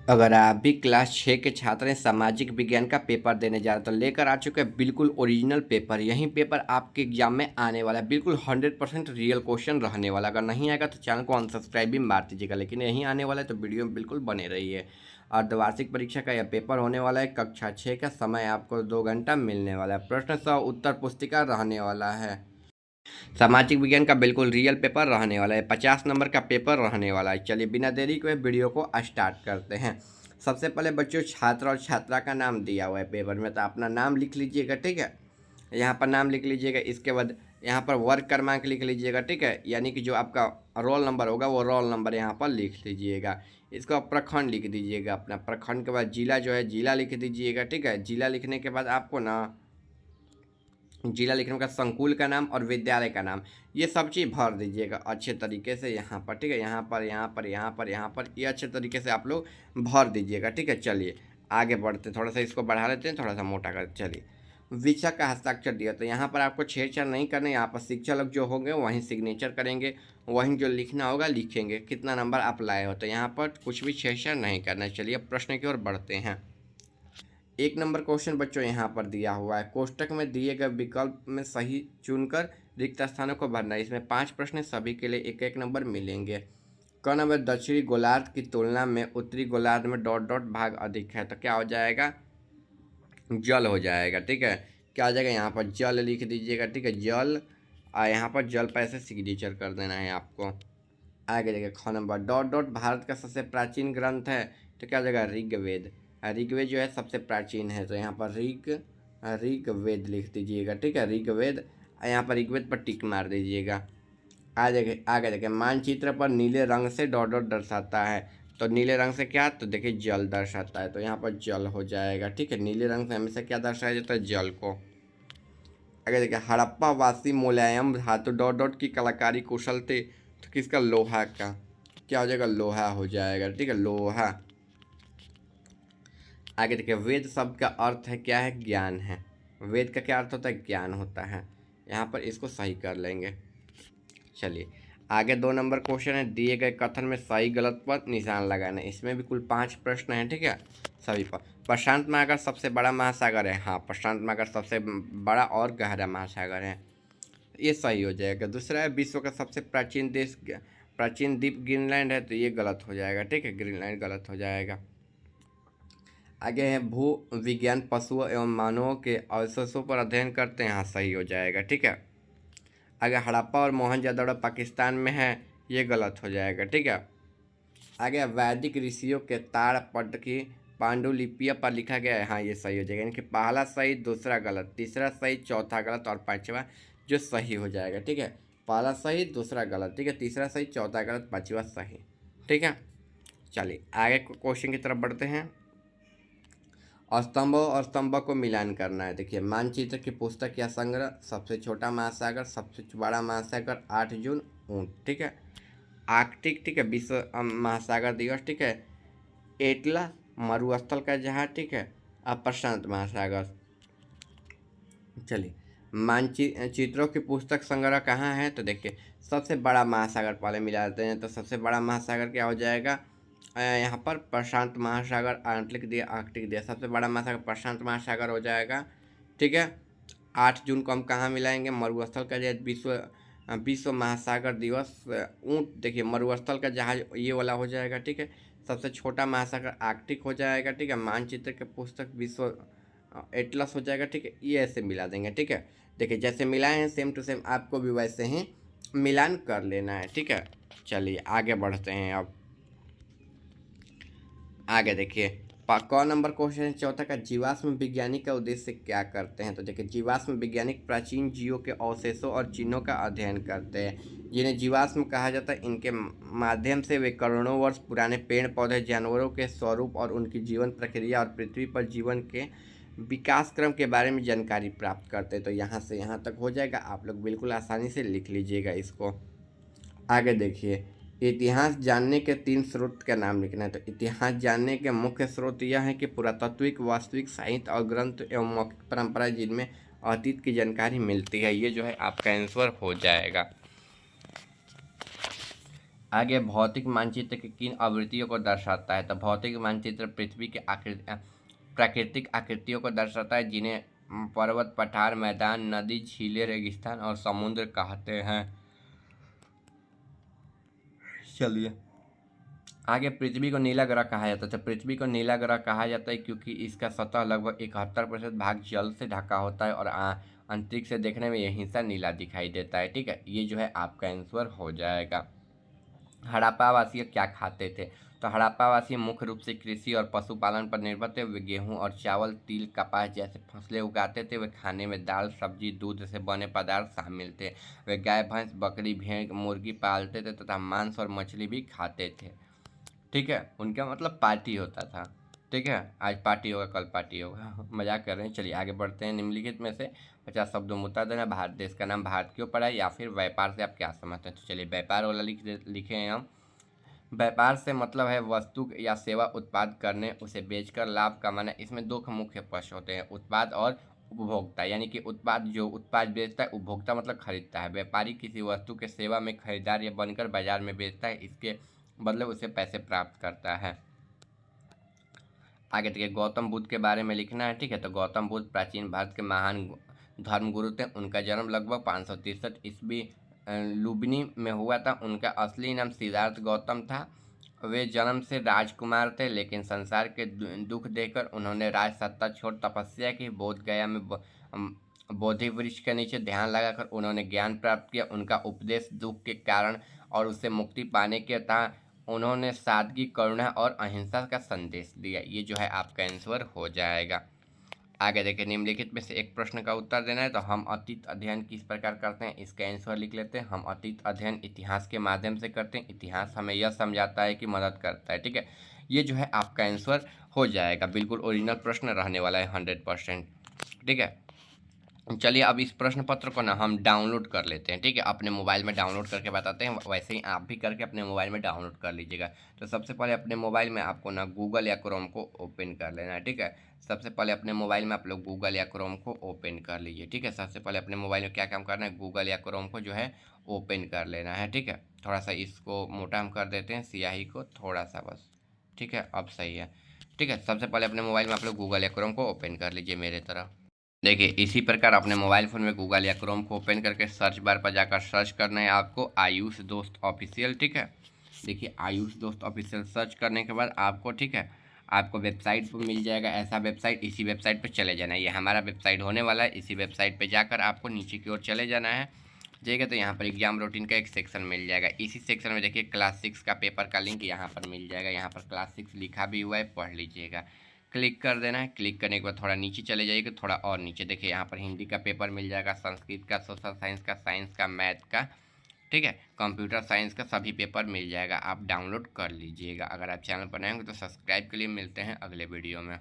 अगर आप भी क्लास 6 के छात्र हैं, सामाजिक विज्ञान का पेपर देने जा रहे हैं तो लेकर आ चुके हैं बिल्कुल ओरिजिनल पेपर। यही पेपर आपके एग्जाम में आने वाला है, बिल्कुल 100% रियल क्वेश्चन रहने वाला। अगर नहीं आएगा तो चैनल को अनसब्सक्राइब भी मार दीजिएगा, लेकिन यही आने वाला है तो वीडियो में बिल्कुल बने रहिए। अर्धवार्षिक परीक्षा का यह पेपर होने वाला है। कक्षा 6 का समय आपको 2 घंटा मिलने वाला है। प्रश्न सह उत्तर पुस्तिका रहने वाला है। सामाजिक विज्ञान का बिल्कुल रियल पेपर रहने वाला है। 50 नंबर का पेपर रहने वाला है। चलिए बिना देरी के वीडियो को स्टार्ट करते हैं। सबसे पहले बच्चों, छात्र और छात्रा का नाम दिया हुआ है पेपर में, तो अपना नाम लिख लीजिएगा, ठीक है। यहाँ पर नाम लिख लीजिएगा। इसके बाद यहाँ पर वर्ग क्रमांक लिख लीजिएगा, ठीक है। यानी कि जो आपका रोल नंबर होगा वो रोल नंबर यहाँ पर लिख लीजिएगा। इसको प्रखंड लिख दीजिएगा अपना। प्रखंड के बाद जिला जो है जिला लिख दीजिएगा, ठीक है। जिला लिखने के बाद आपको ना जिला लिखने का संकुल का नाम और विद्यालय का नाम, ये सब चीज़ भर दीजिएगा अच्छे तरीके से यहाँ पर, ठीक है। यहाँ पर यहाँ पर यहाँ पर यहाँ पर ये अच्छे तरीके से आप लोग भर दीजिएगा, ठीक है। चलिए आगे बढ़ते, थोड़ा सा इसको बढ़ा लेते हैं, थोड़ा सा मोटा कर। चलिए शिक्षक का हस्ताक्षर दिया, तो यहाँ पर आपको छेड़छाड़ नहीं करना। यहाँ पर शिक्षक लोग जो होंगे वहीं सिग्नेचर करेंगे, वहीं जो लिखना होगा लिखेंगे, कितना नंबर आप लाए हो। तो यहाँ पर कुछ भी छेड़छाड़ नहीं करना। चलिए प्रश्न की ओर बढ़ते हैं। 1 नंबर क्वेश्चन बच्चों यहाँ पर दिया हुआ है। कोष्टक में दिए गए विकल्प में सही चुनकर रिक्त स्थानों को भरना है। इसमें 5 प्रश्न, सभी के लिए 1-1 नंबर मिलेंगे। क नंबर, दक्षिणी गोलार्ध की तुलना में उत्तरी गोलार्ध में डॉट डॉट भाग अधिक है, तो क्या हो जाएगा, जल हो जाएगा, ठीक है। क्या हो जाएगा, यहाँ पर जल लिख दीजिएगा, ठीक है, जल। और यहाँ पर जल पर ऐसे सिग्नेचर कर देना है आपको। आगे देखिए ख नंबर, डॉट डॉट भारत का सबसे प्राचीन ग्रंथ है, तो क्या हो जाएगा, ऋग्वेद। ऋग्वेद जो है सबसे प्राचीन है, तो यहाँ पर ऋग्वेद लिख दीजिएगा, ठीक है, ऋग्वेद। यहाँ पर ऋग्वेद पर टिक मार दीजिएगा। आगे देखिए मानचित्र पर नीले रंग से डॉट डॉट दर्शाता है, तो नीले रंग से क्या, तो देखिए जल दर्शाता है, तो यहाँ पर जल हो जाएगा, ठीक है। नीले रंग से हमेशा क्या दर्शाया जाता है, जल को। आगे देखिए हड़प्पा वासी मुलायम धातु डॉट डॉट की कलाकारी कुशल थे, तो किसका, लोहा का। क्या हो जाएगा, लोहा हो जाएगा, ठीक है, लोहा। आगे देखिए वेद शब्द का अर्थ है क्या है, ज्ञान है। वेद का क्या अर्थ होता है, ज्ञान होता है। यहाँ पर इसको सही कर लेंगे। चलिए आगे 2 नंबर क्वेश्चन है। दिए गए कथन में सही गलत पर निशान लगाना है। इसमें भी कुल 5 प्रश्न हैं, ठीक है। सभी पर प्रशांत महासागर सबसे बड़ा महासागर है। हाँ, प्रशांत महासागर सबसे बड़ा और गहरा महासागर है, ये सही हो जाएगा। दूसरा है विश्व का सबसे प्राचीन द्वीप ग्रीनलैंड है, तो ये गलत हो जाएगा, ठीक है, ग्रीनलैंड गलत हो जाएगा। आगे है भू विज्ञान पशुओं एवं मानवों के अवशेषों पर अध्ययन करते हैं। हाँ, सही हो जाएगा, ठीक है। आगे हड़प्पा और मोहनजोदड़ो पाकिस्तान में है, ये गलत हो जाएगा, ठीक है। आगे वैदिक ऋषियों के ताड़पत्र की पांडुलिपियों पर लिखा गया है। हाँ, ये सही हो जाएगा। यानी कि पहला सही, दूसरा गलत, तीसरा सही, चौथा गलत और पांचवा जो सही हो जाएगा, ठीक है। पहला सही, दूसरा गलत, ठीक है, तीसरा सही, चौथा गलत, पांचवा सही, ठीक है। चलिए आगे क्वेश्चन की तरफ बढ़ते हैं। स्तंभों और स्तंभों को मिलान करना है। देखिए मानचित्र की पुस्तक या संग्रह, सबसे छोटा महासागर, सबसे बड़ा महासागर, 8 जून, ऊँट, ठीक है। आर्कटिक, ठीक है, विश्व महासागर दिवस, ठीक है। एटला मरुस्थल का जहाज, ठीक है। अब प्रशांत महासागर। चलिए चित्रों की पुस्तक संग्रह कहाँ है, तो देखिए सबसे बड़ा महासागर पहले मिलाते हैं, तो सबसे बड़ा महासागर क्या हो जाएगा, यहाँ पर प्रशांत महासागर, आर्कटिक दिया, सबसे बड़ा महासागर प्रशांत महासागर हो जाएगा, ठीक है। 8 जून को हम कहाँ मिलाएंगे, मरुस्थल का जहाज, विश्व महासागर दिवस, ऊँट। देखिए मरुस्थल का जहाज ये वाला हो जाएगा, ठीक है। सबसे छोटा महासागर आर्कटिक हो जाएगा, ठीक है। मानचित्र के पुस्तक विश्व एटलस हो जाएगा, ठीक है। ये ऐसे मिला देंगे, ठीक है। देखिए जैसे मिलाए हैं सेम टू सेम आपको भी वैसे ही मिलान कर लेना है, ठीक है। चलिए आगे बढ़ते हैं। अब आगे देखिए क नंबर क्वेश्चन है चौथा का, जीवाश्म वैज्ञानिक का उद्देश्य क्या करते हैं, तो देखिए जीवाश्म वैज्ञानिक प्राचीन जीवों के अवशेषों और चिन्हों का अध्ययन करते हैं, जिन्हें जीवाश्म कहा जाता है। इनके माध्यम से वे करोड़ों वर्ष पुराने पेड़ पौधे, जानवरों के स्वरूप और उनकी जीवन प्रक्रिया और पृथ्वी पर जीवन के विकास क्रम के बारे में जानकारी प्राप्त करते हैं। तो यहाँ से यहाँ तक हो जाएगा, आप लोग बिल्कुल आसानी से लिख लीजिएगा इसको। आगे देखिए इतिहास जानने के 3 स्रोत का नाम लिखना है, तो इतिहास जानने के मुख्य स्रोत यह है कि पुरातात्विक, वास्तविक, साहित्य और ग्रंथ एवं मौखिक परंपरा जिनमें अतीत की जानकारी मिलती है। ये जो है आपका आंसर हो जाएगा। आगे भौतिक मानचित्र की किन आवृत्तियों को दर्शाता है? तो भौतिक मानचित्र पृथ्वी के प्राकृतिक आकृतियों को दर्शाता है, जिन्हें पर्वत, पठार, मैदान, नदी, झीलें, रेगिस्तान और समुद्र कहते हैं। चलिए आगे, पृथ्वी को नीला ग्रह कहा जाता है। तो पृथ्वी को नीला ग्रह कहा जाता है क्योंकि इसका सतह लगभग 71% भाग जल से ढका होता है और अंतरिक्ष से देखने में यह हिस्सा नीला दिखाई देता है। ठीक है, ये जो है आपका आंसर हो जाएगा। हड़प्पावासी क्या खाते थे? तो हड़प्पावासी मुख्य रूप से कृषि और पशुपालन पर निर्भर थे। वे गेहूं और चावल, तिल, कपास जैसे फसलें उगाते थे। वे खाने में दाल, सब्जी, दूध से बने पदार्थ शामिल थे। वे गाय, भैंस, बकरी, भेड़, मुर्गी पालते थे तथा मांस और मछली भी खाते थे। ठीक है, उनका मतलब पार्टी होता था। ठीक है, आज पार्टी होगा, कल पार्टी होगा। मजाक कर रहे हैं। चलिए आगे बढ़ते हैं। निम्नलिखित में से 50 शब्दों में उत्तर देना। भारत देश का नाम भारत क्यों पड़ा है, या फिर व्यापार से आप क्या समझते हैं? तो चलिए व्यापार वाला लिखे हैं हम। व्यापार से मतलब है वस्तु या सेवा उत्पाद करने, उसे बेचकर लाभ कमाना। इसमें दो मुख्य पक्ष होते हैं, उत्पाद और उपभोक्ता। यानी कि उत्पाद जो उत्पाद बेचता है, उपभोक्ता मतलब खरीदता है। व्यापारी किसी वस्तु के सेवा में खरीदार या बनकर बाजार में बेचता है, इसके बदले उसे पैसे प्राप्त करता है। आगे देखिए, गौतम बुद्ध के बारे में लिखना है। ठीक है, तो गौतम बुद्ध प्राचीन भारत के महान धर्मगुरु थे। उनका जन्म लगभग 563 ईस्वी लुम्बिनी में हुआ था। उनका असली नाम सिद्धार्थ गौतम था। वे जन्म से राजकुमार थे, लेकिन संसार के दुख देखकर उन्होंने राज सत्ता छोड़ तपस्या की। बोध गया में बोधि वृक्ष के नीचे ध्यान लगाकर उन्होंने ज्ञान प्राप्त किया। उनका उपदेश दुख के कारण और उससे मुक्ति पाने के था। उन्होंने सादगी, करुणा और अहिंसा का संदेश दिया। ये जो है आपका आंसर हो जाएगा। आगे देखिए, निम्नलिखित में से एक प्रश्न का उत्तर देना है। तो हम अतीत अध्ययन किस प्रकार करते हैं, इसका आंसर लिख लेते हैं। हम अतीत अध्ययन इतिहास के माध्यम से करते हैं। इतिहास हमें यह समझाता है कि मदद करता है। ठीक है, ये जो है आपका आंसर हो जाएगा। बिल्कुल ओरिजिनल प्रश्न रहने वाला है 100%। ठीक है, चलिए अब इस प्रश्न पत्र को ना हम डाउनलोड कर लेते हैं। ठीक है, अपने मोबाइल में डाउनलोड करके बताते हैं। वैसे ही आप भी करके अपने मोबाइल में डाउनलोड कर लीजिएगा। तो सबसे पहले अपने मोबाइल में आपको ना गूगल या क्रोम को ओपन कर लेना है। ठीक है, सबसे पहले अपने मोबाइल में आप लोग गूगल या क्रोम को ओपन कर लीजिए। ठीक है, सबसे पहले अपने मोबाइल में क्या काम करना है, गूगल या क्रोम को जो है ओपन कर लेना है। ठीक है, थोड़ा सा इसको मोटा हम कर देते हैं, स्याही को थोड़ा सा बस। ठीक है, अब सही है। ठीक है, सबसे पहले अपने मोबाइल में आप लोग गूगल या क्रोम को ओपन कर लीजिए मेरे तरह। देखिए, इसी प्रकार अपने मोबाइल फ़ोन में गूगल या क्रोम को ओपन करके सर्च बार पर जाकर सर्च करना है आपको आयुष दोस्त ऑफिशियल। ठीक है, देखिए आयुष दोस्त ऑफिशियल सर्च करने के बाद आपको, ठीक है, आपको वेबसाइट पर मिल जाएगा ऐसा वेबसाइट। इसी वेबसाइट पर चले जाना है। ये हमारा वेबसाइट होने वाला है। इसी वेबसाइट पर जाकर आपको नीचे की ओर चले जाना है। जाइएगा तो यहाँ पर एग्जाम रूटीन का एक सेक्शन मिल जाएगा। इसी सेक्शन में देखिए क्लास 6 का पेपर का लिंक यहाँ पर मिल जाएगा। यहाँ पर क्लास 6 लिखा भी हुआ है, पढ़ लीजिएगा। क्लिक कर देना है। क्लिक करने के बाद थोड़ा नीचे चले जाइएगा, थोड़ा और नीचे देखिए यहाँ पर हिंदी का पेपर मिल जाएगा, संस्कृत का, सोशल साइंस का, साइंस का, मैथ का, ठीक है, कंप्यूटर साइंस का सभी पेपर मिल जाएगा। आप डाउनलोड कर लीजिएगा। अगर आप चैनल पर नए होंगे तो सब्सक्राइब के लिए। मिलते हैं अगले वीडियो में।